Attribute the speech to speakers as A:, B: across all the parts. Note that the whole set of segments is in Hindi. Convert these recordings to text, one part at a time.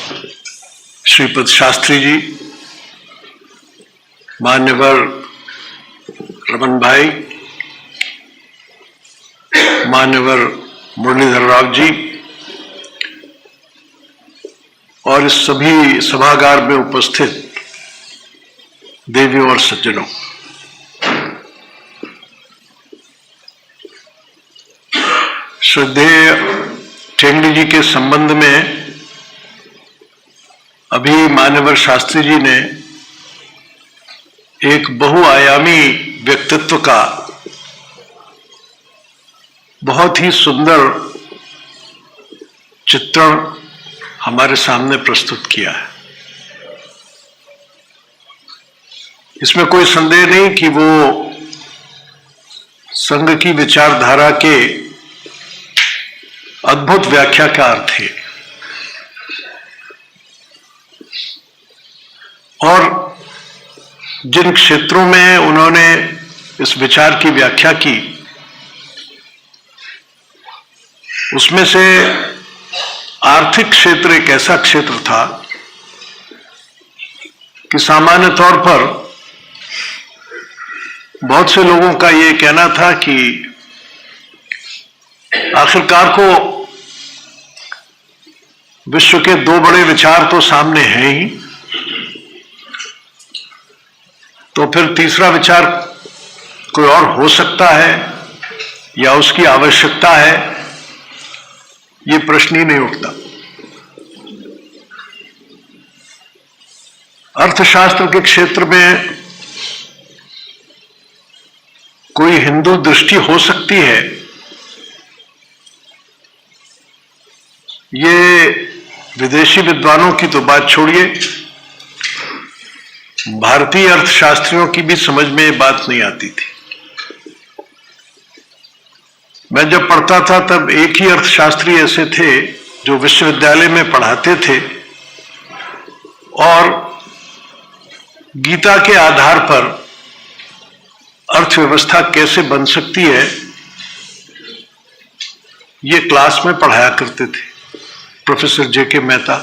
A: श्रीपद शास्त्री जी, मान्यवर रमन भाई, मान्यवर मुरलीधर राव जी और इस सभी सभागार में उपस्थित देवियों और सज्जनों, श्रद्धेय ठेंगड़ी जी के संबंध में अभी मान्यवर शास्त्री जी ने एक बहुआयामी व्यक्तित्व का बहुत ही सुंदर चित्रण हमारे सामने प्रस्तुत किया है। इसमें कोई संदेह नहीं कि वो संघ की विचारधारा के अद्भुत व्याख्याकार थे और जिन क्षेत्रों में उन्होंने इस विचार की व्याख्या की उसमें से आर्थिक क्षेत्र एक ऐसा क्षेत्र था कि सामान्य तौर पर बहुत से लोगों का ये कहना था कि आखिरकार को विश्व के दो बड़े विचार तो सामने हैं ही, तो फिर तीसरा विचार कोई और हो सकता है या उसकी आवश्यकता है, ये प्रश्न ही नहीं उठता। अर्थशास्त्र के क्षेत्र में कोई हिंदू दृष्टि हो सकती है, ये विदेशी विद्वानों की तो बात छोड़िए, भारतीय अर्थशास्त्रियों की भी समझ में ये बात नहीं आती थी। मैं जब पढ़ता था तब एक ही अर्थशास्त्री ऐसे थे जो विश्वविद्यालय में पढ़ाते थे और गीता के आधार पर अर्थव्यवस्था कैसे बन सकती है ये क्लास में पढ़ाया करते थे, प्रोफेसर जेके मेहता।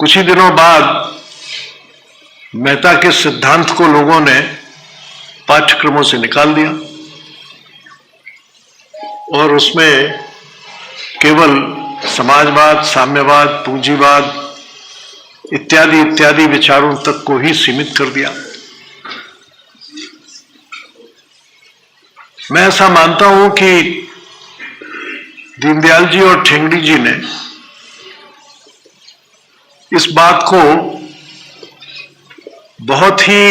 A: कुछ ही दिनों बाद मेहता के सिद्धांत को लोगों ने पाठ्यक्रमों से निकाल दिया और उसमें केवल समाजवाद, साम्यवाद, पूंजीवाद इत्यादि इत्यादि विचारों तक को ही सीमित कर दिया। मैं ऐसा मानता हूं कि दीनदयाल जी और ठेंगड़ी जी ने इस बात को बहुत ही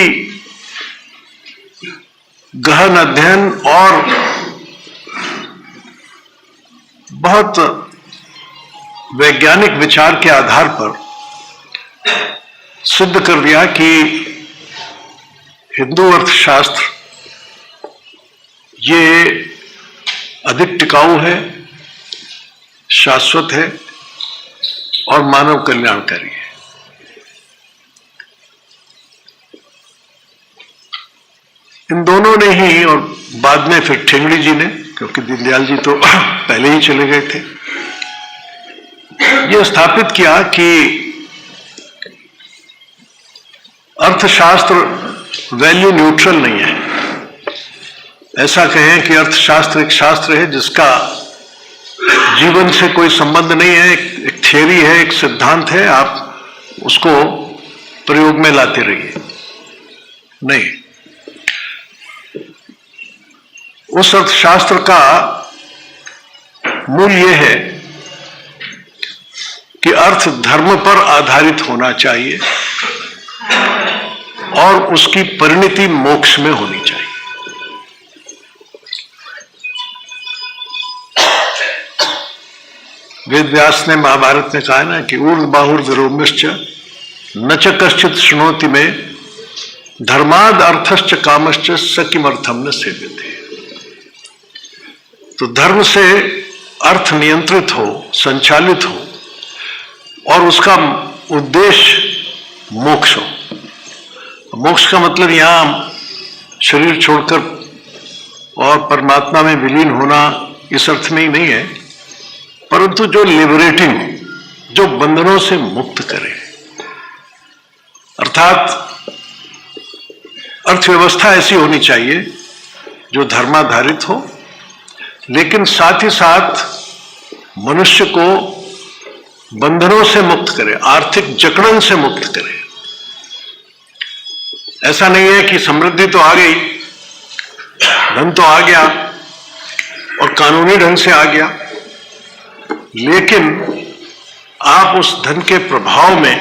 A: गहन अध्ययन और बहुत वैज्ञानिक विचार के आधार पर सिद्ध कर दिया कि हिंदू अर्थशास्त्र ये अधिक टिकाऊ है, शाश्वत है और मानव कल्याणकारी है। इन दोनों ने ही और बाद में फिर ठेंगड़ी जी ने, क्योंकि दीनदयाल जी तो पहले ही चले गए थे, यह स्थापित किया कि अर्थशास्त्र वैल्यू न्यूट्रल नहीं है। ऐसा कहें कि अर्थशास्त्र एक शास्त्र है जिसका जीवन से कोई संबंध नहीं है, एक थियरी है, एक सिद्धांत है, आप उसको प्रयोग में लाते रहिए। नहीं, उस अर्थशास्त्र का मूल यह है कि अर्थ धर्म पर आधारित होना चाहिए और उसकी परिणति मोक्ष में होनी चाहिए। वेद व्यास ने महाभारत में कहा ना कि ऊर्ध्वबाहुर्विरोम्यश्च न च कश्चित् शृणोति में धर्माद अर्थश्च कामश्च स किमर्थम न सेव्यते। तो धर्म से अर्थ नियंत्रित हो, संचालित हो और उसका उद्देश्य मोक्ष हो। मोक्ष का मतलब यहां शरीर छोड़कर और परमात्मा में विलीन होना इस अर्थ में ही नहीं है, परंतु जो लिबरेटिंग, जो बंधनों से मुक्त करे। अर्थात अर्थव्यवस्था ऐसी होनी चाहिए जो धर्माधारित हो, लेकिन साथ ही साथ मनुष्य को बंधनों से मुक्त करे, आर्थिक जकड़न से मुक्त करे। ऐसा नहीं है कि समृद्धि तो आ गई, धन तो आ गया और कानूनी ढंग से आ गया, लेकिन आप उस धन के प्रभाव में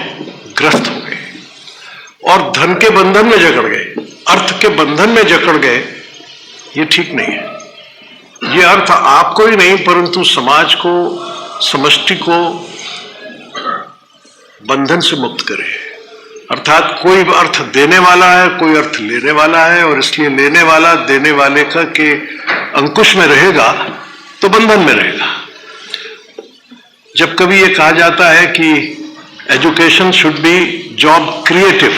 A: ग्रस्त हो गए और धन के बंधन में जकड़ गए, अर्थ के बंधन में जकड़ गए। ये ठीक नहीं है। ये अर्थ आपको ही नहीं परंतु समाज को, समष्टि को बंधन से मुक्त करे। अर्थात कोई अर्थ देने वाला है, कोई अर्थ लेने वाला है, और इसलिए लेने वाला देने वाले का के अंकुश में रहेगा तो बंधन में रहेगा। जब कभी ये कहा जाता है कि education should be job creative,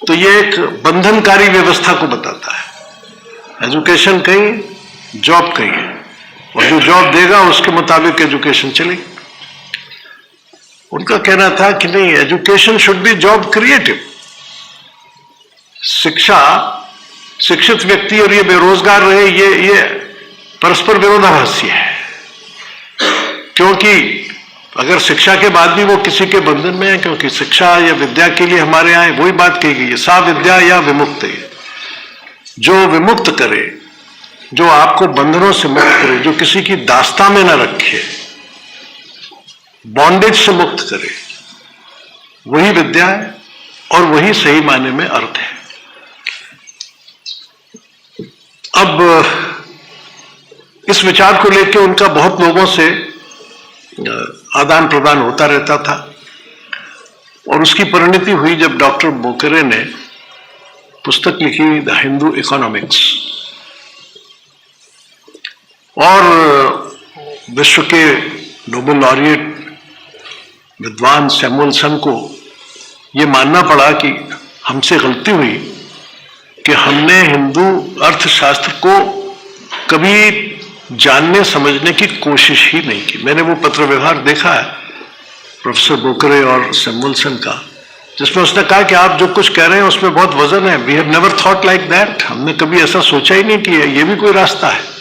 A: तो ये एक बंधनकारी व्यवस्था को बताता है। एजुकेशन कहीं, जॉब कहीं, और जो जॉब देगा उसके मुताबिक एजुकेशन चलेगी। उनका कहना था कि नहीं, education should be job creative. शिक्षा, शिक्षित व्यक्ति और ये बेरोजगार रहे, ये परस्पर विरोधाभासी है। क्योंकि अगर शिक्षा के बाद भी वो किसी के बंधन में है, क्योंकि शिक्षा या विद्या के लिए हमारे यहाँ वही बात कही गई है, सा विद्या या विमुक्त है। जो विमुक्त करे, जो आपको बंधनों से मुक्त करे, जो किसी की दास्ता में न रखे, बॉन्डेज से मुक्त करे, वही विद्या है और वही सही मायने में अर्थ है। अब इस विचार को लेकर उनका बहुत लोगों से आदान प्रदान होता रहता था, और उसकी परिणति हुई जब डॉक्टर बोकरे ने पुस्तक लिखी द हिंदू इकोनॉमिक्स, और विश्व के नोबेल लॉरिएट विद्वान सैमुअलसन को यह मानना पड़ा कि हमसे गलती हुई कि हमने हिंदू अर्थशास्त्र को कभी जानने समझने की कोशिश ही नहीं की। मैंने वो पत्र व्यवहार देखा है प्रोफेसर बोकरे और सैमुअलसन का, जिसमें उसने कहा कि आप जो कुछ कह रहे हैं उसमें बहुत वजन है। We have never thought like that, हमने कभी ऐसा सोचा ही नहीं कि ये भी कोई रास्ता है।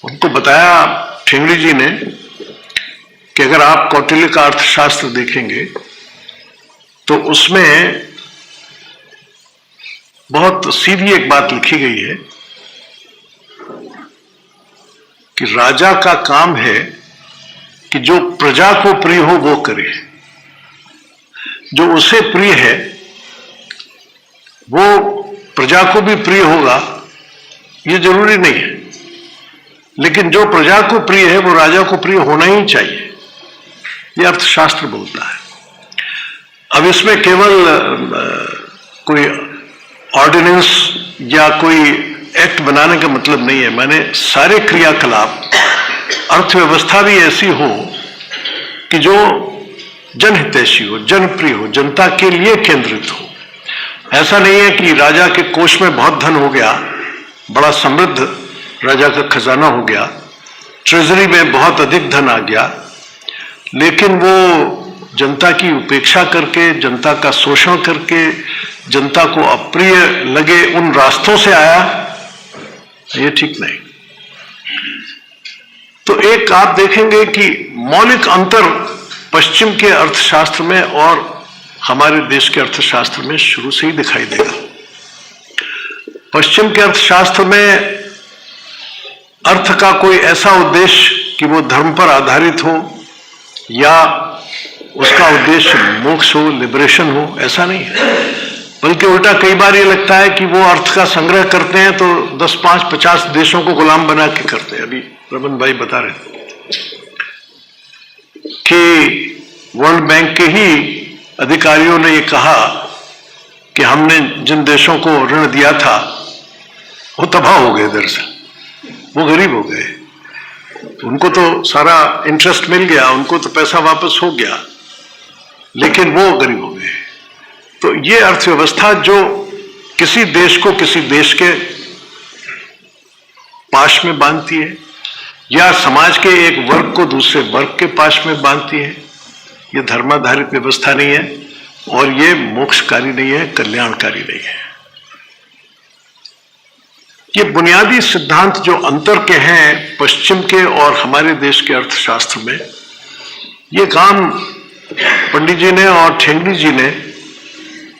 A: उनको बताया ठेंगड़ी जी ने कि अगर आप कौटिल्य का अर्थशास्त्र देखेंगे तो उसमें बहुत सीधी एक बात लिखी गई है कि राजा का काम है कि जो प्रजा को प्रिय हो वो करे, जो उसे प्रिय है वो प्रजा को भी प्रिय होगा, ये जरूरी नहीं है, लेकिन जो प्रजा को प्रिय है वो राजा को प्रिय होना ही चाहिए। ये अर्थशास्त्र बोलता है। अब इसमें केवल कोई ऑर्डिनेंस या कोई एक्ट बनाने का मतलब नहीं है। मैंने सारे क्रियाकलाप, अर्थव्यवस्था भी ऐसी हो कि जो जनहितैषी हो, जनप्रिय हो, जनता के लिए केंद्रित हो। ऐसा नहीं है कि राजा के कोष में बहुत धन हो गया, बड़ा समृद्ध राजा का खजाना हो गया, ट्रेजरी में बहुत अधिक धन आ गया, लेकिन वो जनता की उपेक्षा करके, जनता का शोषण करके, जनता को अप्रिय लगे उन रास्तों से आया, ये ठीक नहीं। तो एक आप देखेंगे कि मौलिक अंतर पश्चिम के अर्थशास्त्र में और हमारे देश के अर्थशास्त्र में शुरू से ही दिखाई देगा। पश्चिम के अर्थशास्त्र में अर्थ का कोई ऐसा उद्देश्य कि वो धर्म पर आधारित हो या उसका उद्देश्य मोक्ष हो, लिबरेशन हो, ऐसा नहीं है। बल्कि उल्टा कई बार ये लगता है कि वो अर्थ का संग्रह करते हैं तो 10, 5, 50 देशों को गुलाम बना के करते हैं। अभी रमन भाई बता रहे कि वर्ल्ड बैंक के ही अधिकारियों ने ये कहा कि हमने जिन देशों को ऋण दिया था वो तबाह हो गए, दरअसल वो गरीब हो गए, उनको तो सारा इंटरेस्ट मिल गया, उनको तो पैसा वापस हो गया, लेकिन वो गरीब हो गए। तो ये अर्थव्यवस्था जो किसी देश को किसी देश के पाश में बांधती है या समाज के एक वर्ग को दूसरे वर्ग के पाश में बांधती है। ये धर्माधारित व्यवस्था नहीं है और ये मोक्षकारी नहीं है, कल्याणकारी नहीं है। ये बुनियादी सिद्धांत जो अंतर के हैं पश्चिम के और हमारे देश के अर्थशास्त्र में, ये काम पंडित जी ने और ठेंगड़ी जी ने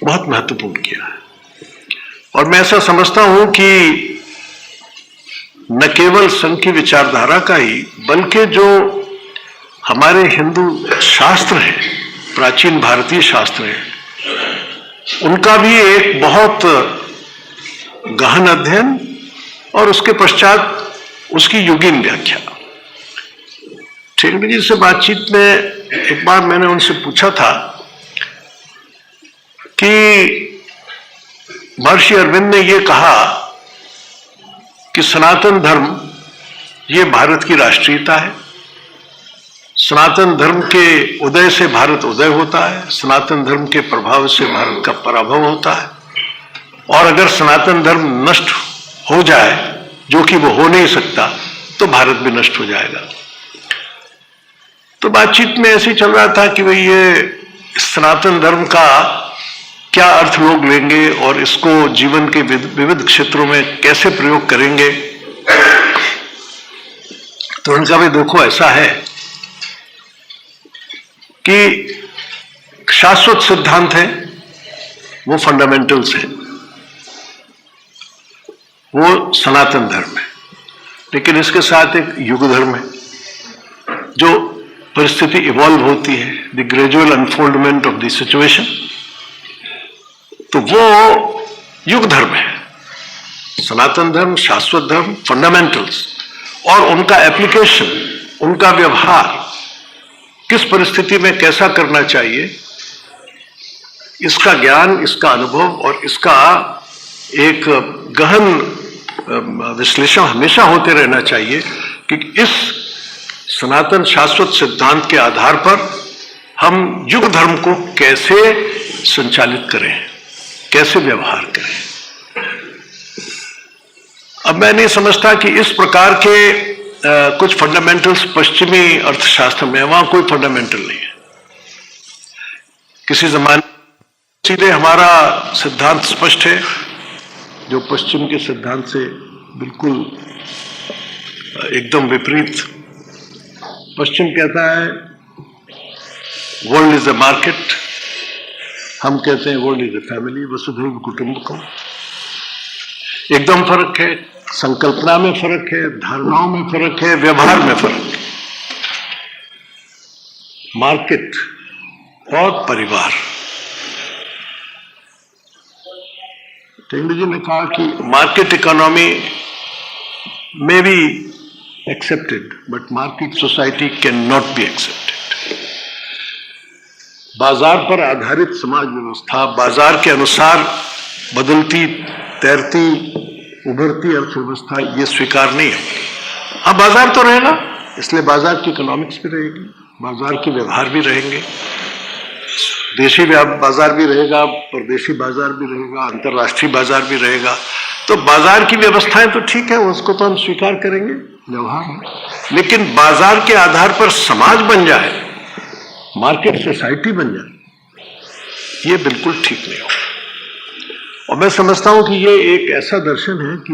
A: बहुत महत्वपूर्ण किया है। और मैं ऐसा समझता हूं कि न केवल संघ की विचारधारा का ही, बल्कि जो हमारे हिंदू शास्त्र हैं, प्राचीन भारतीय शास्त्र हैं, उनका भी एक बहुत गहन अध्ययन और उसके पश्चात उसकी युगीन व्याख्या। ठेंगड़ी जी से बातचीत में एक बार मैंने उनसे पूछा था कि महर्षि अरविंद ने ये कहा कि सनातन धर्म ये भारत की राष्ट्रीयता है, सनातन धर्म के उदय से भारत उदय होता है, सनातन धर्म के प्रभाव से भारत का पराभव होता है, और अगर सनातन धर्म नष्ट हो जाए, जो कि वो हो नहीं सकता, तो भारत भी नष्ट हो जाएगा। तो बातचीत में ऐसे चल रहा था कि भाई ये सनातन धर्म का क्या अर्थ लोग लेंगे और इसको जीवन के विविध क्षेत्रों में कैसे प्रयोग करेंगे। तो उनका भी देखो ऐसा है कि शाश्वत सिद्धांत है, वो फंडामेंटल्स है, वो सनातन धर्म है, लेकिन इसके साथ एक युग धर्म है, जो परिस्थिति इवॉल्व होती है, the gradual unfoldment of the situation, तो वो युग धर्म है। सनातन धर्म, शाश्वत धर्म, फंडामेंटल्स, और उनका एप्लीकेशन, उनका व्यवहार किस परिस्थिति में कैसा करना चाहिए, इसका ज्ञान, इसका अनुभव और इसका एक गहन विश्लेषण हमेशा होते रहना चाहिए कि इस सनातन शाश्वत सिद्धांत के आधार पर हम युग धर्म को कैसे संचालित करें, कैसे व्यवहार करें। अब मैं नहीं समझता कि इस प्रकार के कुछ फंडामेंटल्स पश्चिमी अर्थशास्त्र में, वहां कोई फंडामेंटल नहीं है। किसी जमाने सीधे हमारा सिद्धांत स्पष्ट है, जो पश्चिम के सिद्धांत से बिल्कुल एकदम विपरीत। पश्चिम कहता है वर्ल्ड इज अ मार्केट, हम कहते हैं वर्ल्ड इज अ फैमिली, वसुधैव कुटुंबकम। एकदम फर्क है, संकल्पना में फर्क है, धारणाओं में फर्क है, व्यवहार में फर्क है। मार्केट और परिवार। ठेंगड़ी जी ने कहा कि मार्केट इकोनॉमी में be accepted but market society can not be accepted. बाजार पर आधारित समाज व्यवस्था, बाजार के अनुसार बदलती, तैरती, उभरती अर्थव्यवस्था, ये स्वीकार नहीं है। हाँ, बाजार तो रहेगा, इसलिए बाजार की इकोनॉमिक्स भी रहेगी, बाजार के व्यवहार भी रहेंगे, देशी बाजार भी रहेगा, परदेशी बाजार भी रहेगा, अंतर्राष्ट्रीय बाजार भी रहेगा। तो बाजार की व्यवस्थाएं तो ठीक है, उसको तो हम स्वीकार करेंगे, व्यवहार है। लेकिन बाजार के आधार पर समाज बन जाए, मार्केट सोसाइटी बन जाए, ये बिल्कुल ठीक नहीं होगा। और मैं समझता हूं कि ये एक ऐसा दर्शन है कि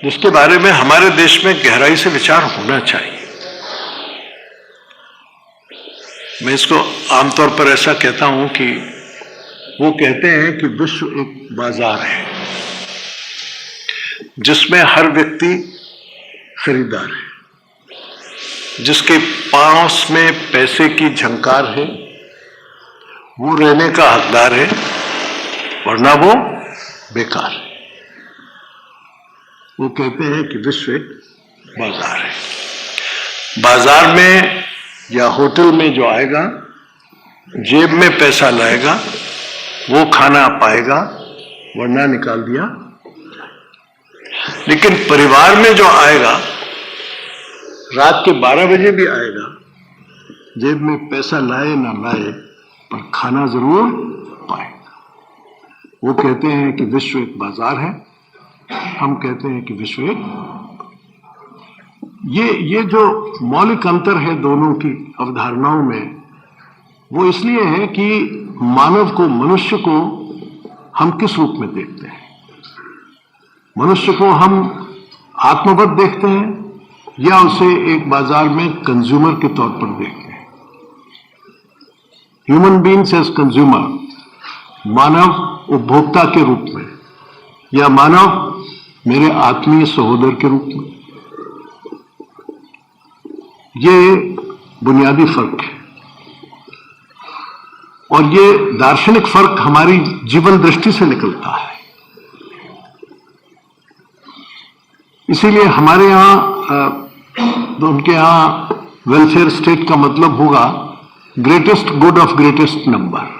A: जिसके बारे में हमारे देश में गहराई से विचार होना चाहिए। मैं इसको आमतौर पर ऐसा कहता हूं कि वो कहते हैं कि विश्व एक बाजार है जिसमें हर व्यक्ति खरीदार है, जिसके पास में पैसे की झंकार है वो रहने का हकदार है, वरना वो बेकार है। वो कहते हैं कि विश्व एक बाजार है। बाजार में या होटल में जो आएगा, जेब में पैसा लाएगा, वो खाना पाएगा, वरना निकाल दिया। लेकिन परिवार में जो आएगा, रात के 12 बजे भी आएगा, जेब में पैसा लाए ना लाए, पर खाना जरूर पाएगा। वो कहते हैं कि विश्व एक बाजार है हम कहते हैं कि विश्व एक। ये जो मौलिक अंतर है दोनों की अवधारणाओं में, वो इसलिए है कि मानव को, मनुष्य को हम किस रूप में देखते हैं। मनुष्य को हम आत्मवत देखते हैं या उसे एक बाजार में कंज्यूमर के तौर पर देखते हैं। ह्यूमन बीइंग्स एज कंज्यूमर, मानव उपभोक्ता के रूप में, या मानव मेरे आत्मीय सहोदर के रूप में। ये बुनियादी फर्क है और ये दार्शनिक फर्क हमारी जीवन दृष्टि से निकलता है। इसीलिए हमारे यहां, उनके यहां वेलफेयर स्टेट का मतलब होगा greatest good of greatest number.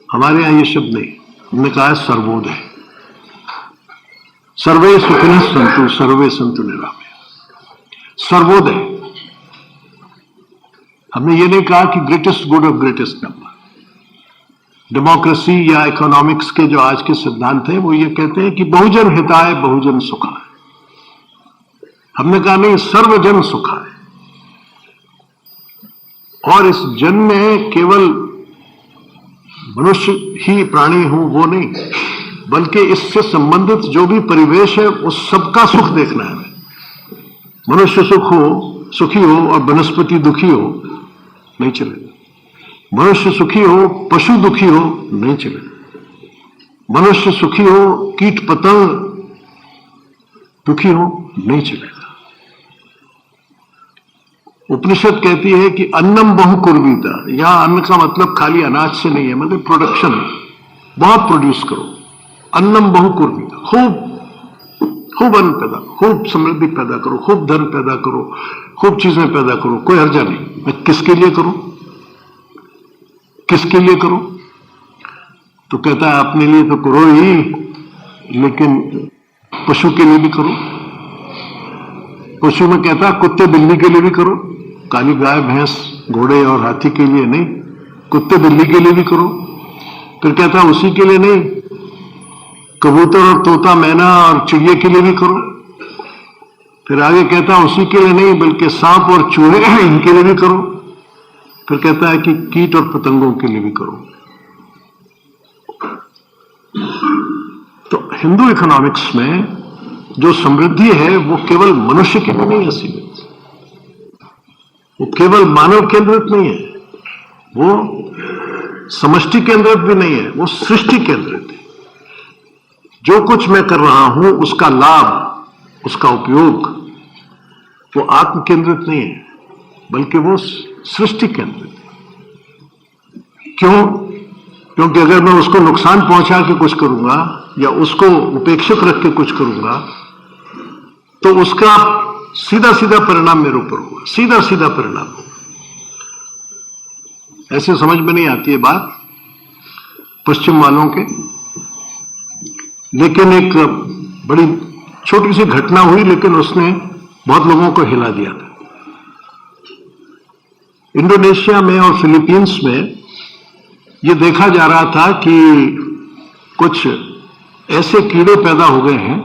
A: हमारे यहां ये शब्द नहीं, हमने कहा है सर्वोदय। सर्वे सुखिनः सन्तु सर्वे सन्तु निरामयाः। सर्वोदय। हमने ये नहीं कहा कि greatest good of greatest number. Democracy या इकोनॉमिक्स के जो आज के सिद्धांत हैं वो ये कहते हैं कि बहुजन हिताय बहुजन सुखाय। हमने कहा नहीं, सर्वजन सुखाय। और इस जन में केवल मनुष्य ही प्राणी हो वो नहीं, बल्कि इससे संबंधित जो भी परिवेश है उस सबका सुख देखना है। मनुष्य सुखी हो और वनस्पति दुखी हो, नहीं चलेगा। मनुष्य सुखी हो, पशु दुखी हो, नहीं चलेगा। मनुष्य सुखी हो, कीट पतंग दुखी हो, नहीं चलेगा। उपनिषद कहती है कि अन्नम बहुकुर्वीता। यहां अन्न का मतलब खाली अनाज से नहीं है, मतलब प्रोडक्शन, बहुत प्रोड्यूस करो। अन्नम बहुकुर्वीता, खूब अन्न पैदा, खूब समृद्धि पैदा करो, खूब धन पैदा करो, खूब चीजें पैदा करो, कोई हर्जा नहीं। मैं किसके लिए करूं? किसके लिए करो? तो कहता है अपने लिए तो करो ही, लेकिन पशु के लिए भी करो। पशु में कहता है कुत्ते बिल्ली के लिए भी करो, काली गाय भैंस घोड़े और हाथी के लिए नहीं, कुत्ते बिल्ली के लिए भी करो। फिर कहता है उसी के लिए नहीं, कबूतर और तोता मैना और चिड़िया के लिए भी करो। फिर आगे कहता है उसी के लिए नहीं, बल्कि सांप और चूहे इनके लिए भी करो। फिर कहता है कि कीट और पतंगों के लिए भी करो। तो हिंदू इकोनॉमिक्स में जो समृद्धि है वो केवल मनुष्य के लिए नहीं है सीमित, वो केवल मानव केंद्रित नहीं है, वो समष्टि केंद्रित भी नहीं है, वो सृष्टि केंद्रित है। जो कुछ मैं कर रहा हूं उसका लाभ, उसका उपयोग, वो आत्म केंद्रित नहीं है, बल्कि वो सृष्टि केंद्रित है। क्यों? क्योंकि अगर मैं उसको नुकसान पहुंचा के कुछ करूंगा या उसको उपेक्षित रख के कुछ करूंगा तो उसका सीधा सीधा परिणाम मेरे ऊपर होगा, सीधा सीधा परिणाम होगा। ऐसे समझ में नहीं आती है बात पश्चिम वालों के, लेकिन एक बड़ी छोटी सी घटना हुई, लेकिन उसने बहुत लोगों को हिला दिया था। इंडोनेशिया में और फिलीपींस में यह देखा जा रहा था कि कुछ ऐसे कीड़े पैदा हो गए हैं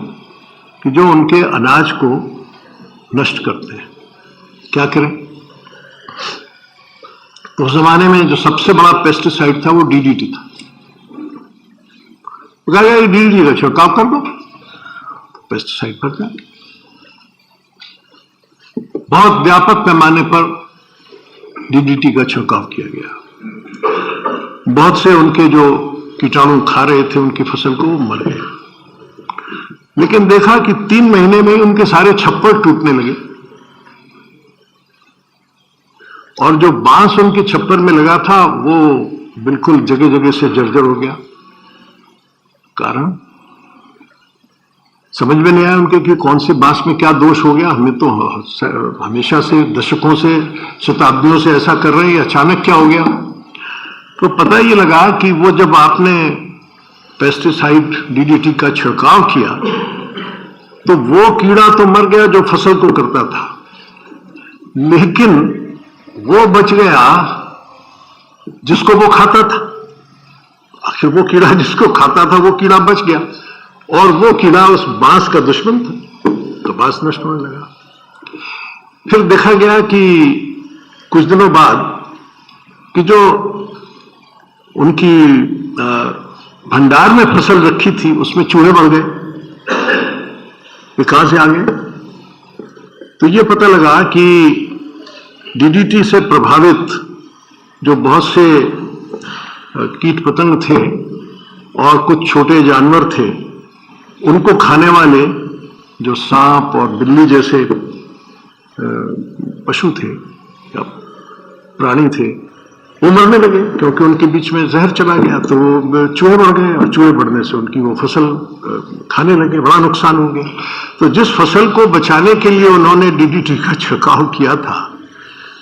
A: कि जो उनके अनाज को नष्ट करते हैं। क्या करें? उस जमाने में जो सबसे बड़ा पेस्टिसाइड था वो डीडीटी था। कहा गया डीडीटी का छिड़काव कर दो, पेस्टिसाइड पर जाए। बहुत व्यापक पैमाने पर डीडीटी का छिड़काव किया गया। बहुत से उनके जो कीटाणु खा रहे थे उनकी फसल को, वो मर गए। लेकिन देखा कि 3 महीने में ही उनके सारे छप्पर टूटने लगे और जो बांस उनके छप्पर में लगा था वो बिल्कुल जगह जगह से जर्जर हो गया। कारण समझ में नहीं आया उनके कि कौन सी बांस में क्या दोष हो गया। हमें तो हमेशा से, दशकों से, शताब्दियों से ऐसा कर रहे हैं, अचानक क्या हो गया? तो पता ये लगा कि वो जब आपने पेस्टिसाइड डीडीटी का छिड़काव किया तो वो कीड़ा तो मर गया जो फसल को करता था, लेकिन वो बच गया जिसको वो खाता था। आखिर वो कीड़ा जिसको खाता था वो कीड़ा बच गया। और वो किला उस बांस का दुश्मन था, तो बांस नष्ट होने लगा। फिर देखा गया कि कुछ दिनों बाद कि जो उनकी भंडार में फसल रखी थी उसमें चूहे बढ़ गए। वे कहां से आ गए? तो ये पता लगा कि डीडीटी से प्रभावित जो बहुत से कीट पतंग थे और कुछ छोटे जानवर थे, उनको खाने वाले जो सांप और बिल्ली जैसे पशु थे या प्राणी थे, वो मरने लगे क्योंकि उनके बीच में जहर चला गया। तो वो चूहे बढ़ गए और चूहे बढ़ने से उनकी वो फसल खाने लगे, बड़ा नुकसान हो गया। तो जिस फसल को बचाने के लिए उन्होंने डीडीटी का छिड़काव किया था,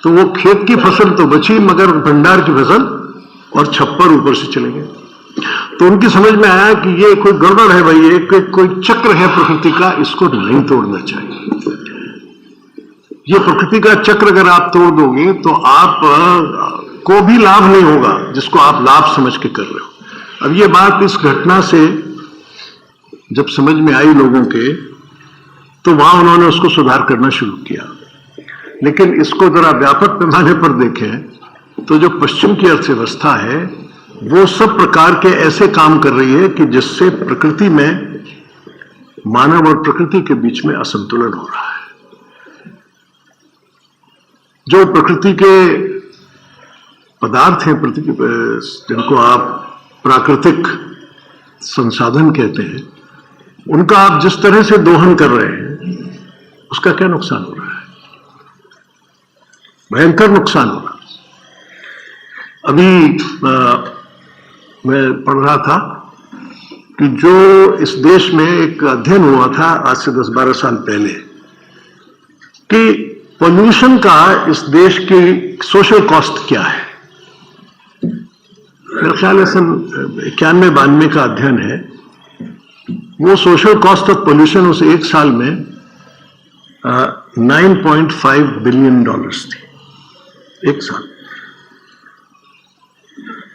A: तो वो खेत की फसल तो बची मगर भंडार की फसल और छप्पर ऊपर से चले गए। तो उनकी समझ में आया कि ये कोई गड़बड़ है भाई, कोई चक्र है प्रकृति का, इसको नहीं तोड़ना चाहिए। ये प्रकृति का चक्र अगर आप तोड़ दोगे तो आप को भी लाभ नहीं होगा जिसको आप लाभ समझ के कर रहे हो। अब ये बात इस घटना से जब समझ में आई लोगों के, तो वहां उन्होंने उसको सुधार करना शुरू किया। लेकिन इसको जरा व्यापक पैमाने पर देखें तो जो पश्चिम की अर्थव्यवस्था है वो सब प्रकार के ऐसे काम कर रही है कि जिससे प्रकृति में, मानव और प्रकृति के बीच में असंतुलन हो रहा है। जो प्रकृति के पदार्थ हैं, जिनको आप प्राकृतिक संसाधन कहते हैं, उनका आप जिस तरह से दोहन कर रहे हैं उसका क्या नुकसान हो रहा है? भयंकर नुकसान हो रहा है। अभी मैं पढ़ रहा था कि जो इस देश में एक अध्ययन हुआ था आज से 10-12 साल पहले कि पोल्यूशन का इस देश की सोशल कॉस्ट क्या है। मेरा ख्याल है सन 91-92 का अध्ययन है। वो सोशल कॉस्ट ऑफ पोल्यूशन उस एक साल में $9.5 बिलियन थी, एक साल।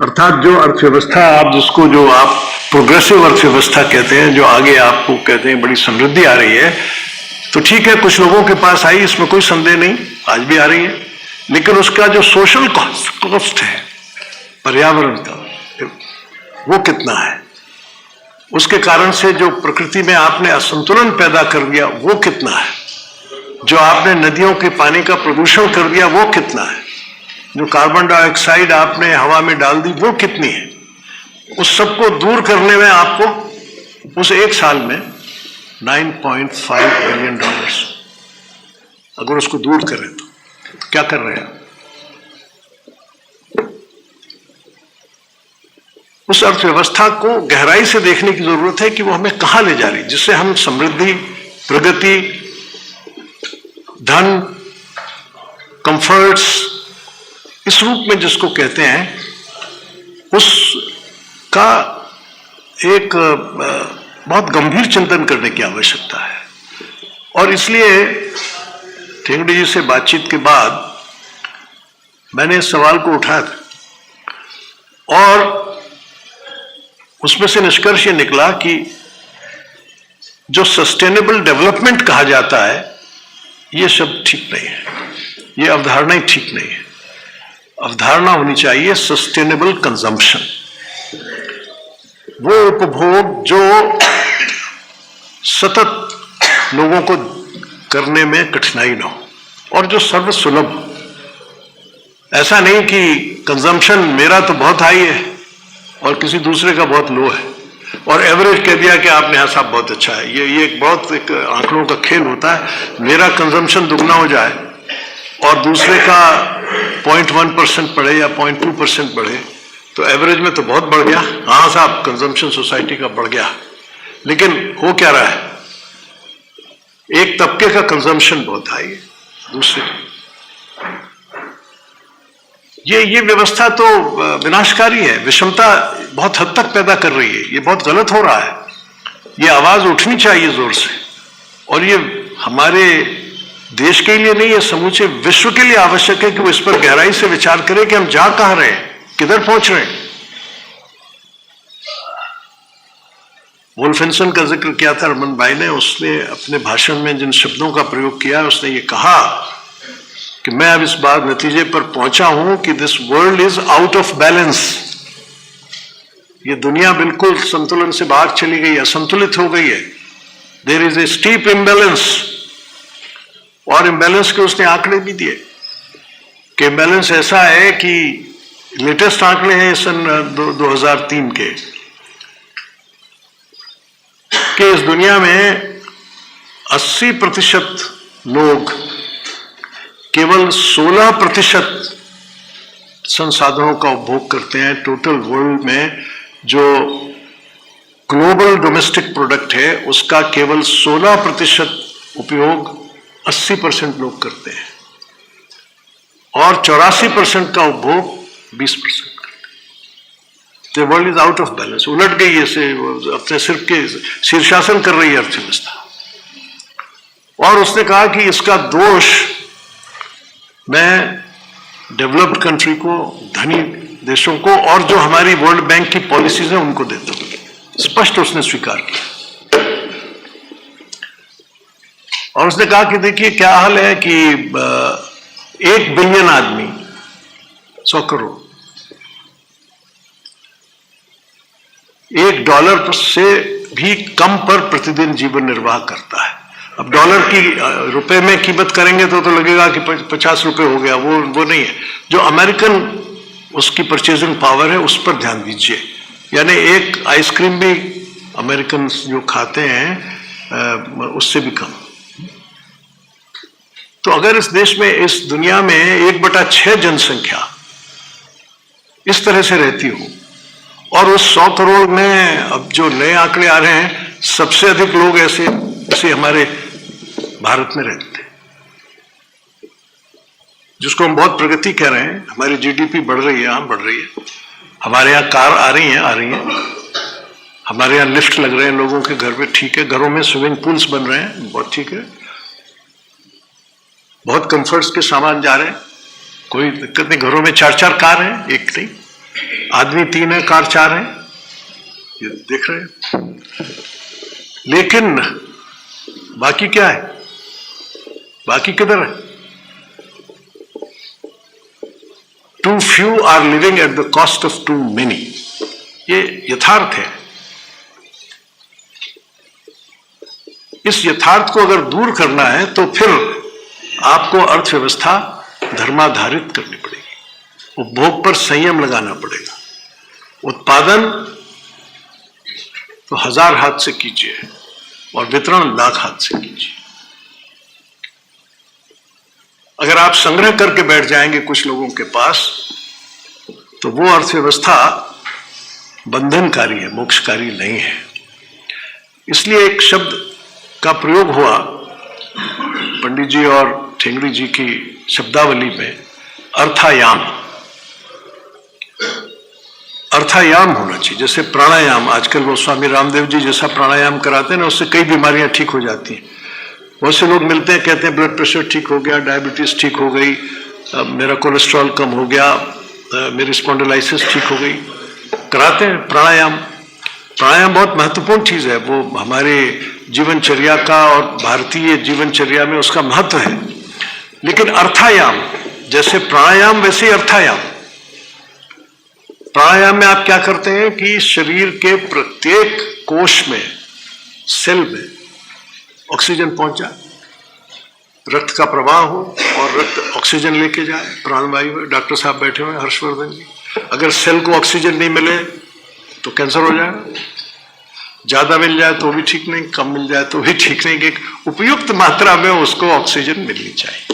A: अर्थात जो अर्थव्यवस्था आप जिसको जो आप प्रोग्रेसिव अर्थव्यवस्था कहते हैं, जो आगे आपको कहते हैं बड़ी समृद्धि आ रही है, तो ठीक है कुछ लोगों के पास आई, इसमें कोई संदेह नहीं, आज भी आ रही है। लेकिन उसका जो सोशल कॉस्ट है पर्यावरण का, वो कितना है? उसके कारण से जो प्रकृति में आपने असंतुलन पैदा कर दिया वो कितना है? जो आपने नदियों के पानी का प्रदूषण कर दिया वो कितना है? जो कार्बन डाइऑक्साइड आपने हवा में डाल दी वो कितनी है? उस सबको दूर करने में आपको उस एक साल में $9.5 बिलियन, अगर उसको दूर करें तो क्या कर रहे हैं? उस अर्थव्यवस्था को गहराई से देखने की जरूरत है कि वो हमें कहां ले जा रही, जिससे हम समृद्धि, प्रगति, धन, कंफर्ट्स, इस रूप में जिसको कहते हैं, उसका एक बहुत गंभीर चिंतन करने की आवश्यकता है। और इसलिए ठेंगड़ी जी से बातचीत के बाद मैंने इस सवाल को उठाया था और उसमें से निष्कर्ष ये निकला कि जो सस्टेनेबल डेवलपमेंट कहा जाता है ये सब ठीक नहीं है, ये अवधारणा ही ठीक नहीं है। अवधारणा होनी चाहिए सस्टेनेबल कंजम्पशन, वो उपभोग जो सतत लोगों को करने में कठिनाई न हो और जो सर्वसुलभ। ऐसा नहीं कि कंजम्पशन मेरा तो बहुत हाई है और किसी दूसरे का बहुत लो है और एवरेज कह दिया कि आपने यहाँ साहब बहुत अच्छा है। ये एक बहुत एक आंकड़ों का खेल होता है। मेरा कंजम्पशन दुगना हो जाए और दूसरे का 0.1% बढ़े या 0.2% बढ़े तो एवरेज में तो बहुत बढ़ गया। हाँ साहब कंजम्पशन सोसाइटी का बढ़ गया, लेकिन हो क्या रहा है? एक तबके का कंजम्पशन बहुत हाई है, दूसरे ये व्यवस्था तो विनाशकारी है, विषमता बहुत हद तक पैदा कर रही है। ये बहुत गलत हो रहा है, ये आवाज उठनी चाहिए जोर से। और ये हमारे देश के लिए नहीं है, समूचे विश्व के लिए आवश्यक है कि वो इस पर गहराई से विचार करें कि हम जा कहां रहे हैं, किधर पहुंच रहे हैं। वोल्फेंसन का जिक्र किया था रमन भाई ने, उसने अपने भाषण में जिन शब्दों का प्रयोग किया उसने ये कहा कि मैं अब इस बात नतीजे पर पहुंचा हूं कि this world is out of balance. ये दुनिया बिल्कुल संतुलन से बाहर चली गई है, असंतुलित हो गई है। There is a steep imbalance. और इम्बैलेंस के उसने आंकड़े भी दिए कि इम्बैलेंस ऐसा है कि लेटेस्ट आंकड़े हैं सन 2003 के कि इस दुनिया में 80% लोग केवल 16% संसाधनों का उपभोग करते हैं। टोटल वर्ल्ड में जो ग्लोबल डोमेस्टिक प्रोडक्ट है उसका केवल 16% उपयोग 80% लोग करते हैं और 84% का उपभोग 20% करते हैं। World is out of balance, उलट गई है, अपने सिर के शीर्षासन कर रही है अर्थव्यवस्था। और उसने कहा कि इसका दोष मैं डेवलप्ड कंट्री को, धनी देशों को और जो हमारी वर्ल्ड बैंक की पॉलिसीज हैं उनको देता हूं। स्पष्ट उसने स्वीकार किया। और उसने कहा कि देखिए क्या हाल है कि 1 बिलियन आदमी, 100 करोड़, $1 से भी कम पर प्रतिदिन जीवन निर्वाह करता है। अब डॉलर की रुपए में कीमत करेंगे तो लगेगा कि 50 रुपए हो गया, वो नहीं है। जो अमेरिकन उसकी परचेजिंग पावर है उस पर ध्यान दीजिए। यानी एक आइसक्रीम भी अमेरिकन जो खाते हैं उससे भी कम। तो अगर इस देश में, इस दुनिया में 1/6 जनसंख्या इस तरह से रहती हो और उस 100 करोड़ में अब जो नए आंकड़े आ रहे हैं सबसे अधिक लोग ऐसे हमारे भारत में रहते हैं, जिसको हम बहुत प्रगति कह रहे हैं। हमारी जीडीपी बढ़ रही है, बढ़ रही है। हमारे यहाँ कार आ रही हैं। हमारे यहाँ लिफ्ट लग रहे हैं लोगों के घर में, ठीक है। घरों में स्विमिंग पूल्स बन रहे हैं, बहुत ठीक है। बहुत कंफर्ट्स के सामान जा रहे हैं, कोई दिक्कत नहीं। घरों में 4-4 कार हैं, एक नहीं। आदमी 3 है, कार 4 है, ये देख रहे हैं। लेकिन बाकी क्या है? बाकी किधर है? Too few are living at the cost of too many। ये यथार्थ है। इस यथार्थ को अगर दूर करना है तो फिर आपको अर्थव्यवस्था धर्माधारित करनी पड़ेगी, उपभोग पर संयम लगाना पड़ेगा। उत्पादन तो 1000 हाथ से कीजिए और वितरण लाख हाथ से कीजिए। अगर आप संग्रह करके बैठ जाएंगे कुछ लोगों के पास तो वो अर्थव्यवस्था बंधनकारी है, मोक्षकारी नहीं है। इसलिए एक शब्द का प्रयोग हुआ पंडित जी और ठेंगड़ी जी की शब्दावली में, अर्थायाम। अर्थायाम होना चाहिए। जैसे प्राणायाम, आजकल वो स्वामी रामदेव जी जैसा प्राणायाम कराते हैं ना, उससे कई बीमारियां ठीक हो जाती हैं। बहुत से लोग मिलते हैं, कहते हैं ब्लड प्रेशर ठीक हो गया, डायबिटीज ठीक हो गई, मेरा कोलेस्ट्रॉल कम हो गया, मेरी स्पॉन्डिलाइसिस ठीक हो गई। कराते हैं प्राणायाम। प्राणायाम बहुत महत्वपूर्ण चीज है, वो हमारे जीवनचर्या का और भारतीय जीवनचर्या में उसका महत्व है। लेकिन अर्थायाम, जैसे प्राणायाम वैसे ही अर्थायाम। प्राणायाम में आप क्या करते हैं कि शरीर के प्रत्येक कोश में, सेल में ऑक्सीजन पहुंच जाए, रक्त का प्रवाह हो और रक्त ऑक्सीजन लेके जाए, प्राणवायु। डॉक्टर साहब बैठे हुए हैं, हर्षवर्धन जी। अगर सेल को ऑक्सीजन नहीं मिले तो कैंसर हो जाएगा। ज्यादा मिल जाए तो भी ठीक नहीं, कम मिल जाए तो भी ठीक नहीं। एक उपयुक्त मात्रा में उसको ऑक्सीजन मिलनी चाहिए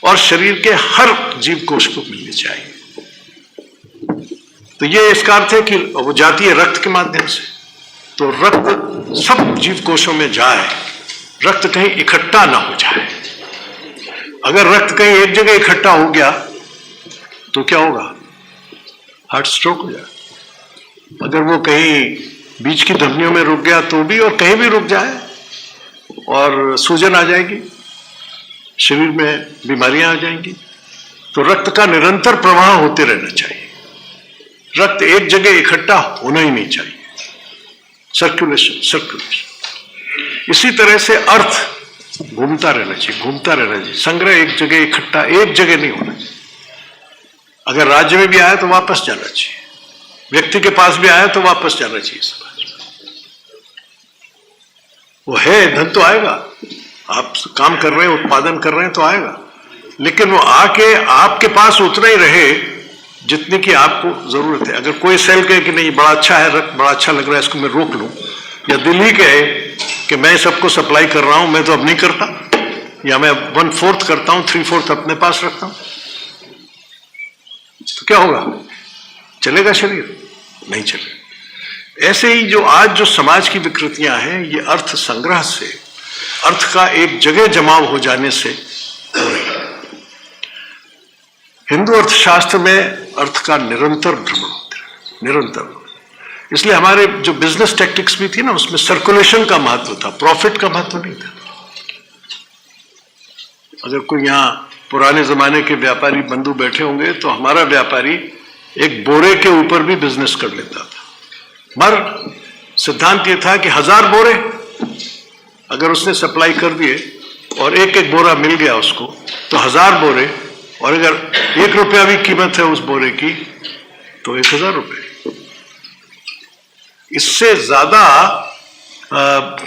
A: और शरीर के हर जीव कोश को मिलनी चाहिए। तो ये इसका अर्थ है कि वो जाती है रक्त के माध्यम से, तो रक्त सब जीव कोशों में जाए, रक्त कहीं इकट्ठा ना हो जाए। अगर रक्त कहीं एक जगह इकट्ठा हो गया तो क्या होगा? हार्ट स्ट्रोक हो जाए। अगर वो कहीं बीच की धमनियों में रुक गया तो भी, और कहीं भी रुक जाए और सूजन आ जाएगी, शरीर में बीमारियां आ जाएंगी। तो रक्त का निरंतर प्रवाह होते रहना चाहिए। रक्त एक जगह इकट्ठा होना ही नहीं चाहिए। Circulation circulation. इसी तरह से अर्थ घूमता रहना चाहिए, घूमता रहना चाहिए। संग्रह एक जगह इकट्ठा एक जगह नहीं होना चाहिए। अगर राज्य में भी आया तो वापस जाना चाहिए, व्यक्ति के पास भी आया तो वापस जाना चाहिए समाज में। वो है, धन तो आएगा, आप काम कर रहे हैं, उत्पादन कर रहे हैं तो आएगा, लेकिन वो आके आपके पास उतना ही रहे जितनी की आपको जरूरत है। अगर कोई सेल कहे कि नहीं बड़ा अच्छा है, बड़ा अच्छा लग रहा है, इसको मैं रोक लूं, या दिल्ली कहे कि मैं सबको सप्लाई कर रहा हूं, मैं तो अब नहीं करता, या मैं 1/4 करता हूं, 3/4 अपने पास रखता हूं, तो क्या होगा? चलेगा शरीर? नहीं चलेगा। ऐसे ही जो आज जो समाज की विकृतियां हैं, ये अर्थ संग्रह से, अर्थ का एक जगह जमाव हो जाने से हो रही है। हिंदू अर्थशास्त्र में अर्थ का निरंतर भ्रमण होता है, निरंतर। इसलिए हमारे जो बिजनेस टैक्टिक्स भी थी ना, उसमें सर्कुलेशन का महत्व था, प्रॉफिट का महत्व नहीं था। अगर कोई यहां पुराने जमाने के व्यापारी बंधु बैठे होंगे तो हमारा व्यापारी एक बोरे के ऊपर भी बिजनेस कर लेता था। मगर सिद्धांत यह था कि 1000 बोरे अगर उसने सप्लाई कर दिए और एक एक बोरा मिल गया उसको, तो 1000 बोरे, और अगर 1 रुपया भी कीमत है उस बोरे की तो 1000 रुपये। इससे ज्यादा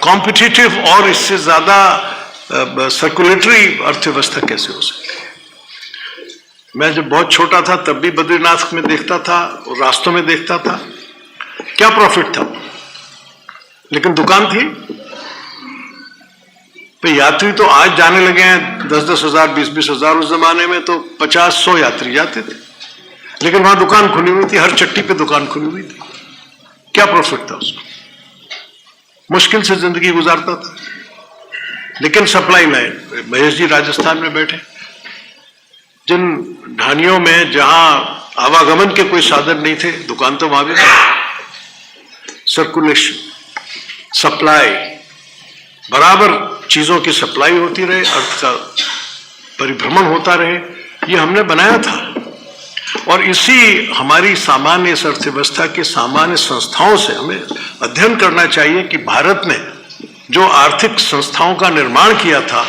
A: कॉम्पिटिटिव और इससे ज्यादा सर्कुलेटरी अर्थव्यवस्था कैसे हो सकती है? मैं जब बहुत छोटा था तब भी बद्रीनाथ में देखता था और रास्तों में देखता था, क्या प्रॉफिट था, लेकिन दुकान थी। तो यात्री तो आज जाने लगे हैं 10-10 हजार, 20-20 हजार, उस जमाने में तो 50-100 यात्री जाते थे, लेकिन वहां दुकान खुली हुई थी, हर चट्टी पे दुकान खुली हुई थी। क्या प्रॉफिट था उसको? मुश्किल से जिंदगी गुजारता था, लेकिन सप्लाई लाइन। महेश जी राजस्थान में बैठे, जिन ढानियों में जहां आवागमन के कोई साधन नहीं थे, दुकान तो वहां भी सर्कुलेशन, सप्लाई, बराबर चीजों की सप्लाई होती रहे, अर्थ का परिभ्रमण होता रहे, ये हमने बनाया था। और इसी हमारी सामान्य इस अर्थव्यवस्था के सामान्य संस्थाओं से हमें अध्ययन करना चाहिए कि भारत ने जो आर्थिक संस्थाओं का निर्माण किया था,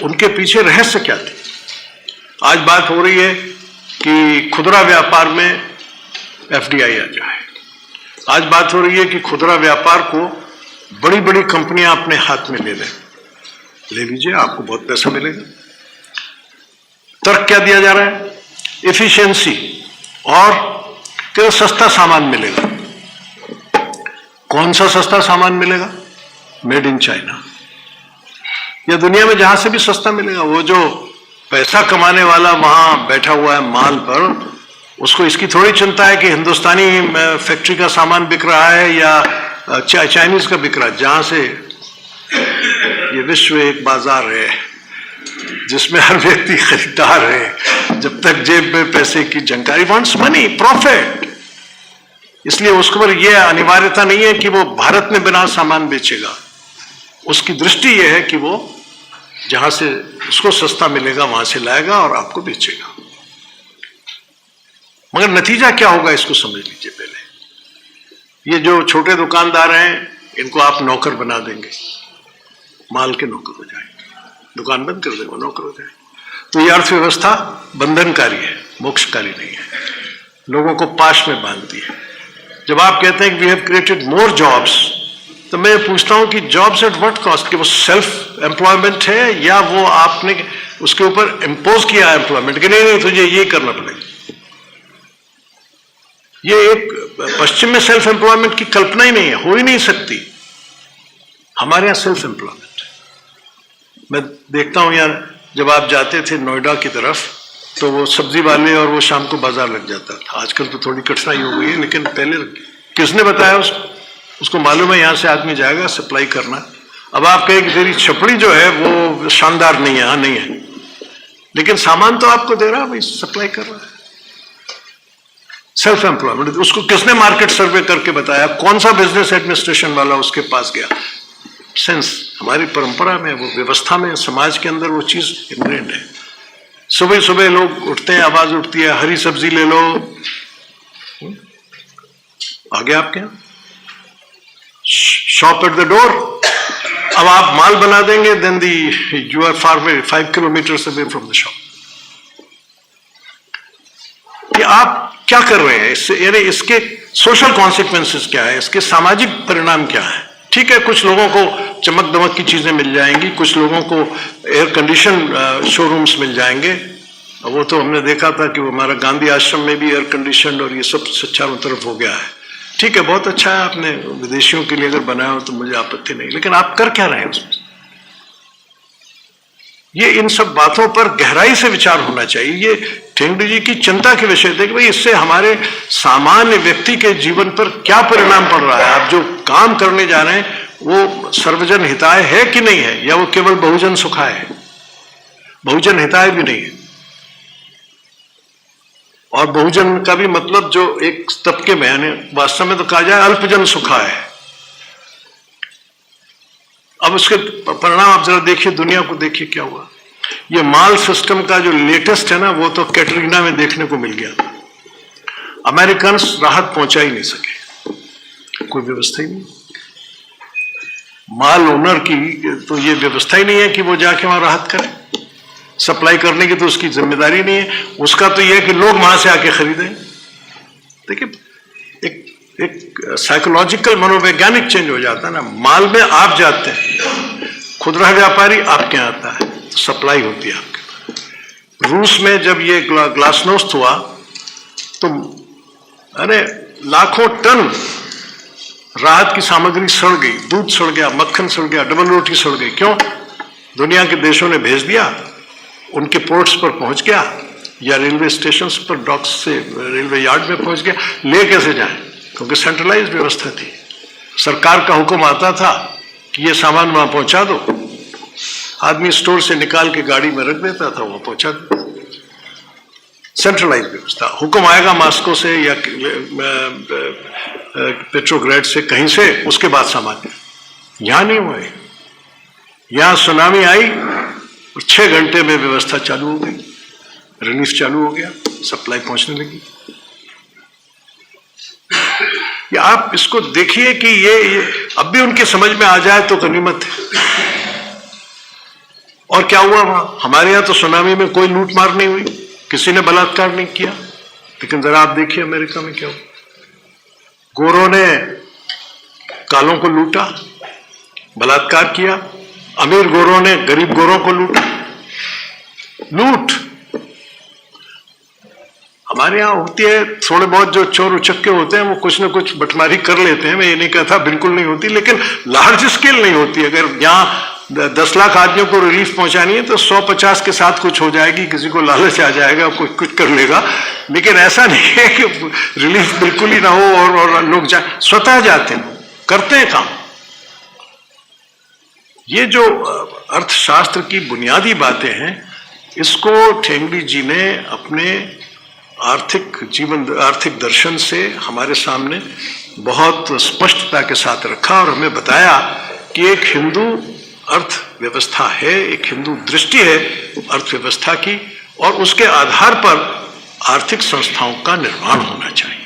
A: उनके पीछे रहस्य क्या थे। आज बात हो रही है कि खुदरा व्यापार में FDI आ जाए, आज बात हो रही है कि खुदरा व्यापार को बड़ी बड़ी कंपनियां अपने हाथ में ले लीजिए, आपको बहुत पैसा मिलेगा। तर्क क्या दिया जा रहा है? एफिशिएंसी, और कि सस्ता सामान मिलेगा। कौन सा सस्ता सामान मिलेगा? मेड इन चाइना, या दुनिया में जहां से भी सस्ता मिलेगा। वो जो पैसा कमाने वाला वहां बैठा हुआ है माल पर, उसको इसकी थोड़ी चिंता है कि हिंदुस्तानी फैक्ट्री का सामान बिक रहा है या चाइनीज का बिक रहा है। जहां से ये विश्व एक बाजार है जिसमें हर व्यक्ति खरीदार है, जब तक जेब में पैसे की जानकारी, वांट्स मनी, प्रॉफिट। इसलिए उसके ऊपर यह अनिवार्यता नहीं है कि वो भारत में बिना सामान बेचेगा। उसकी दृष्टि यह है कि वो जहां से उसको सस्ता मिलेगा वहां से लाएगा और आपको बेचेगा। मगर नतीजा क्या होगा इसको समझ लीजिए पहले। ये जो छोटे दुकानदार हैं, इनको आप नौकर बना देंगे, माल के नौकर हो जाएंगे, दुकान बंद कर देंगे, नौकर हो जाएंगे। तो ये अर्थव्यवस्था बंधनकारी है, मोक्षकारी नहीं है, लोगों को पाश में बांधती है। जब आप कहते हैं कि we have created more jobs, तो मैं पूछता हूं कि जॉब्स एट व्हाट कॉस्ट? कि वो सेल्फ एम्प्लॉयमेंट है या वो आपने उसके ऊपर इम्पोज किया एम्प्लॉयमेंट कि नहीं तुझे ये करना पड़ेगा। ये एक पश्चिम में सेल्फ एम्प्लॉयमेंट की कल्पना ही नहीं है, हो ही नहीं सकती। हमारे यहां सेल्फ एम्प्लॉयमेंट, मैं देखता हूं यार, जब आप जाते थे नोएडा की तरफ तो वो सब्जी वाले और वो शाम को बाजार लग जाता था। आजकल तो थोड़ी कठिनाई हो गई है, लेकिन पहले किसने बताया उसको मालूम है यहां से आदमी जाएगा सप्लाई करना। अब आप कहें कि तेरी छपड़ी जो है वो शानदार नहीं है, हाँ नहीं है, लेकिन सामान तो आपको दे रहा है भाई, सप्लाई कर रहा है। सेल्फ एम्प्लॉयमेंट, उसको किसने मार्केट सर्वे करके बताया? कौन सा बिजनेस एडमिनिस्ट्रेशन वाला उसके पास गया? सेंस हमारी परंपरा में, वो व्यवस्था में, समाज के अंदर वो चीज इनग्रेंड है। सुबह सुबह लोग उठते हैं, आवाज उठती है हरी सब्जी ले लो, आ गया आपके यहां शॉप एट द डोर। अब आप माल बना देंगे, then you are far 5 kilometres away from the shop. कि आप क्या कर रहे हैं इससे, यानी इसके सोशल कॉन्सिक्वेंसेस क्या है, इसके सामाजिक परिणाम क्या है। ठीक है, कुछ लोगों को चमक दमक की चीजें मिल जाएंगी, कुछ लोगों को एयर कंडीशन शोरूम्स मिल जाएंगे। वो तो हमने देखा था कि वो हमारा गांधी आश्रम में भी एयर कंडीशन और ये सब चारों तरफ हो गया है। ठीक है, बहुत अच्छा है, आपने विदेशियों के लिए अगर बनाया हो तो मुझे आपत्ति नहीं, लेकिन आप कर क्या रहे हैं उसमें। ये इन सब बातों पर गहराई से विचार होना चाहिए। ये ठेंगड़ी जी की चिंता के विषय थे कि भाई इससे हमारे सामान्य व्यक्ति के जीवन पर क्या परिणाम पड़ रहा है। आप जो काम करने जा रहे हैं वो सर्वजन हिताय है कि नहीं है, या वो केवल बहुजन सुखाय है। बहुजन हिताय भी नहीं है, और बहुजन का भी मतलब जो एक तबके में, यानी वास्तव में तो कहा जाए अल्पजन सुखाय है। अब उसके परिणाम आप जरा देखिए, दुनिया को देखिए क्या हुआ। ये माल सिस्टम का जो लेटेस्ट है ना, वो तो कैटरीना में देखने को मिल गया। अमेरिकन राहत पहुंचा ही नहीं सके, कोई व्यवस्था ही नहीं। माल ओनर की तो ये व्यवस्था ही नहीं है कि वो जाके वहां राहत करे, सप्लाई करने की तो उसकी जिम्मेदारी नहीं है। उसका तो ये है कि लोग वहां से आके खरीदें। देखिए, एक साइकोलॉजिकल मनोवैज्ञानिक चेंज हो जाता है ना। माल में आप जाते हैं, खुदरा व्यापारी आपके यहाँ आता है, तो सप्लाई होती है आपके। रूस में जब ये ग्लासनोस्ट हुआ तो अरे लाखों टन राहत की सामग्री सड़ गई, दूध सड़ गया, मक्खन सड़ गया, डबल रोटी सड़ गई। क्यों? दुनिया के देशों ने भेज दिया, उनके पोर्ट्स पर पहुंच गया, या रेलवे स्टेशन पर, डॉक्स से रेलवे यार्ड में पहुंच गया। ले कैसे जाए, क्योंकि सेंट्रलाइज व्यवस्था थी। सरकार का हुक्म आता था कि ये सामान वहां पहुंचा दो, आदमी स्टोर से निकाल के गाड़ी में रख देता था, वहां पहुंचा दो। सेंट्रलाइज व्यवस्था। हुक्म आएगा मॉस्को से या पेट्रोग्रेड से, कहीं से, उसके बाद सामान। यहां नहीं हुए। यहां सुनामी आई और 6 घंटे में व्यवस्था चालू हो गई, रिलीफ चालू हो गया, सप्लाई पहुंचने लगी। या आप इसको देखिए कि ये अब भी उनके समझ में आ जाए तो गनीमत है। और क्या हुआ वहां? हमारे यहां तो सुनामी में कोई लूट मार नहीं हुई, किसी ने बलात्कार नहीं किया। लेकिन जरा आप देखिए अमेरिका में क्या हुआ। गोरों ने कालों को लूटा, बलात्कार किया। अमीर गोरों ने गरीब गोरों को लूटा। लूट हमारे यहां होती है। थोड़े बहुत जो चोर उचक्के होते हैं वो कुछ ना कुछ बटमारी कर लेते हैं, मैं ये नहीं कहता बिल्कुल नहीं होती, लेकिन लार्ज स्केल नहीं होती। अगर यहाँ 10 लाख आदमियों को रिलीफ पहुंचानी है तो 150 के साथ कुछ हो जाएगी, किसी को लालच आ जाएगा, कोई कुछ कर लेगा। लेकिन ऐसा नहीं है कि रिलीफ बिल्कुल ही ना हो और लोग स्वतः जाते हैं, करते हैं काम। ये जो अर्थशास्त्र की बुनियादी बातें हैं, इसको ठेंगड़ी जी ने अपने आर्थिक दर्शन से हमारे सामने बहुत स्पष्टता के साथ रखा और हमें बताया कि एक हिंदू अर्थव्यवस्था है, एक हिंदू दृष्टि है अर्थव्यवस्था की, और उसके आधार पर आर्थिक संस्थाओं का निर्माण होना चाहिए।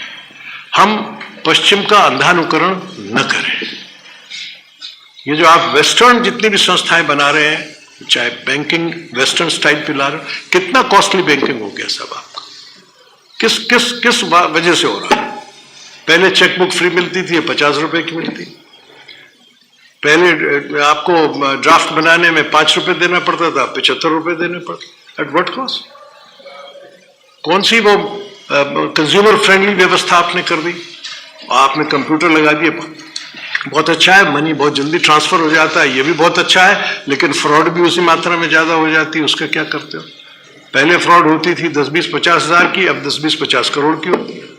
A: हम पश्चिम का अंधानुकरण न करें। ये जो आप वेस्टर्न जितनी भी संस्थाएं बना रहे हैं, चाहे बैंकिंग वेस्टर्न स्टाइल पे ला रहे हो, कितना कॉस्टली बैंकिंग हो गया सब आपका। किस वजह से हो रहा है? पहले चेकबुक फ्री मिलती थी, 50 रुपए की मिलती। पहले आपको ड्राफ्ट बनाने में 5 रुपए देना पड़ता था, 75 रुपए देने पड़ते। At what cost? कौन सी वो कंज्यूमर फ्रेंडली व्यवस्था आपने कर दी? आपने कंप्यूटर लगा दिए, बहुत अच्छा है, मनी बहुत जल्दी ट्रांसफर हो जाता है, ये भी बहुत अच्छा है, लेकिन फ्रॉड भी उसी मात्रा में ज्यादा हो जाती है। उसका क्या करते हो? पहले फ्रॉड होती थी 10, 20, 50 हजार की, अब 10, 20, 50 करोड़ की होती है।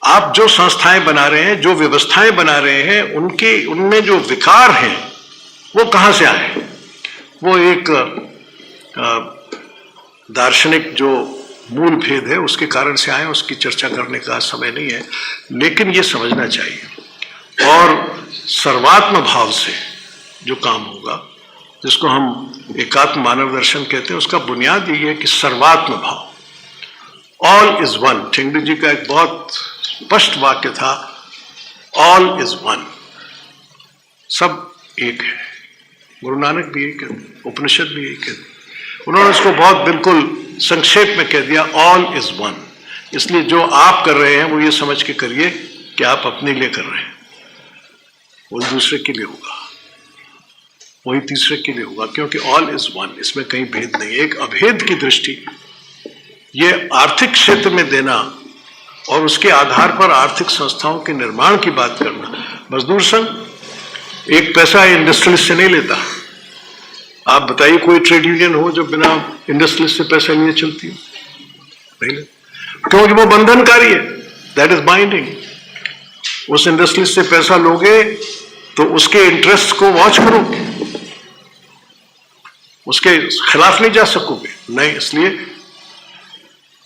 A: आप जो संस्थाएं बना रहे हैं, जो व्यवस्थाएं बना रहे हैं, उनमें जो विकार हैं वो कहां से आए? वो एक दार्शनिक जो मूल भेद है उसके कारण से आए, उसकी चर्चा करने का समय नहीं है, लेकिन ये समझना चाहिए। और सर्वात्म भाव से जो काम होगा, जिसको हम एकात्म मानव दर्शन कहते हैं, उसका बुनियाद यही है कि सर्वात्म भाव, ऑल इज वन। ठेंगड़ी जी का एक बहुत स्पष्ट वाक्य था ऑल इज वन, सब एक है। गुरु नानक भी एक है, उपनिषद भी एक है। उन्होंने इसको बहुत बिल्कुल संक्षेप में कह दिया, ऑल इज वन। इसलिए जो आप कर रहे हैं वो ये समझ के करिए कि आप अपने लिए कर रहे हैं, वो दूसरे के लिए होगा, वही तीसरे के लिए होगा, क्योंकि ऑल इज वन, इसमें कहीं भेद नहीं। एक अभेद की दृष्टि ये आर्थिक क्षेत्र में देना और उसके आधार पर आर्थिक संस्थाओं के निर्माण की बात करना। मजदूर संघ एक पैसा इंडस्ट्रियलिस्ट से नहीं लेता। आप बताइए कोई ट्रेड यूनियन हो जो बिना इंडस्ट्रियलिस्ट से पैसा लिए चलती हो? नहीं ले, क्योंकि वो बंधनकारी है, दैट इज बाइंडिंग। उस इंडस्ट्रियलिस्ट से पैसा लोगे तो उसके इंटरेस्ट को वॉच करोगे, उसके खिलाफ नहीं जा सकोगे, नहीं। इसलिए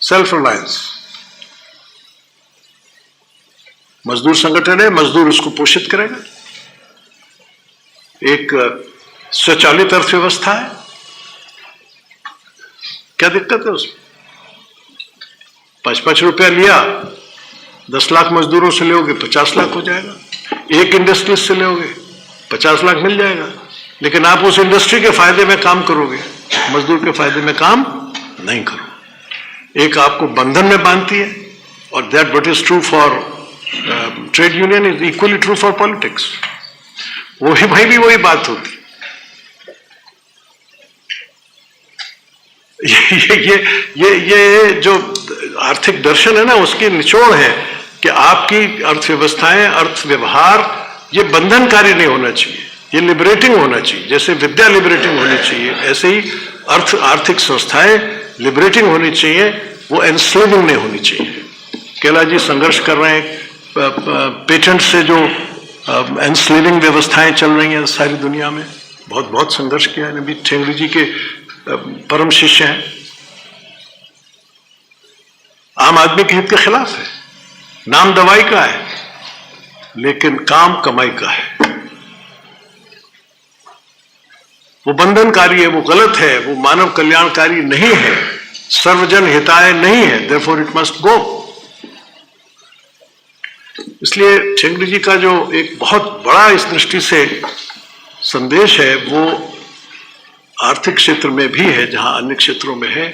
A: सेल्फ रिलायंस, मजदूर संगठन है, मजदूर उसको पोषित करेगा। एक स्वचालित अर्थव्यवस्था है, क्या दिक्कत है उसमें? 5-5 रुपया लिया, 10 लाख मजदूरों से लोगे 50 लाख हो जाएगा। एक इंडस्ट्री से लोगे 50 लाख मिल जाएगा, लेकिन आप उस इंडस्ट्री के फायदे में काम करोगे, मजदूर के फायदे में काम नहीं करो। एक आपको बंधन में बांधती है, और that what is true for trade union is equally true for politics. वही भाई भी वही बात होती। ये जो आर्थिक दर्शन है ना, उसकी निचोड़ है कि आपकी अर्थव्यवस्थाएं, अर्थ व्यवहार ये बंधनकारी नहीं होना चाहिए, ये लिबरेटिंग होना चाहिए। जैसे विद्या लिबरेटिंग होनी चाहिए, ऐसे ही आर्थिक संस्थाएं लिबरेटिंग होनी चाहिए, वो एनस्लेविंग नहीं होनी चाहिए। केला जी संघर्ष कर रहे हैं पेटेंट से, जो एनस्लेविंग व्यवस्थाएं चल रही हैं सारी दुनिया में, बहुत संघर्ष किया है। अभी ठेंगड़ी जी के परम शिष्य हैं, आम आदमी के हित के खिलाफ है। नाम दवाई का है, लेकिन काम कमाई का है। वो बंधनकारी है, वो गलत है, वो मानव कल्याणकारी नहीं है, सर्वजन हिताय नहीं है, देयरफॉर इट मस्ट गो। इसलिए ठेंगड़ी जी का जो एक बहुत बड़ा इस दृष्टि से संदेश है, वो आर्थिक क्षेत्र में भी है जहां अन्य क्षेत्रों में है,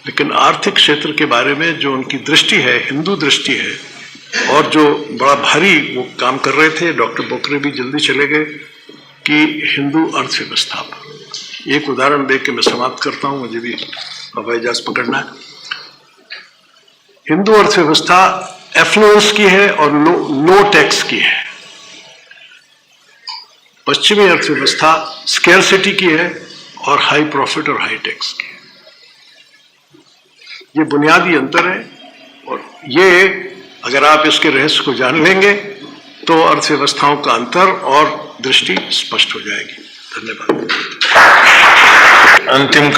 A: लेकिन आर्थिक क्षेत्र के बारे में जो उनकी दृष्टि है, हिंदू दृष्टि है, और जो बड़ा भारी वो काम कर रहे थे। डॉक्टर बोकरे भी जल्दी चले गए कि हिंदू अर्थव्यवस्था पर एक उदाहरण दे के मैं समाप्त करता हूं, मुझे भी हवाई जहाज पकड़ना है। हिंदू अर्थव्यवस्था एफ्लुएंस की है और लो टैक्स की है। पश्चिमी अर्थव्यवस्था स्केर्सिटी की है और हाई प्रॉफिट और हाई टैक्स की। ये बुनियादी अंतर है, और ये अगर आप इसके रहस्य को जान लेंगे तो अर्थव्यवस्थाओं का अंतर और दृष्टि स्पष्ट हो जाएगी। धन्यवाद।
B: अंतिम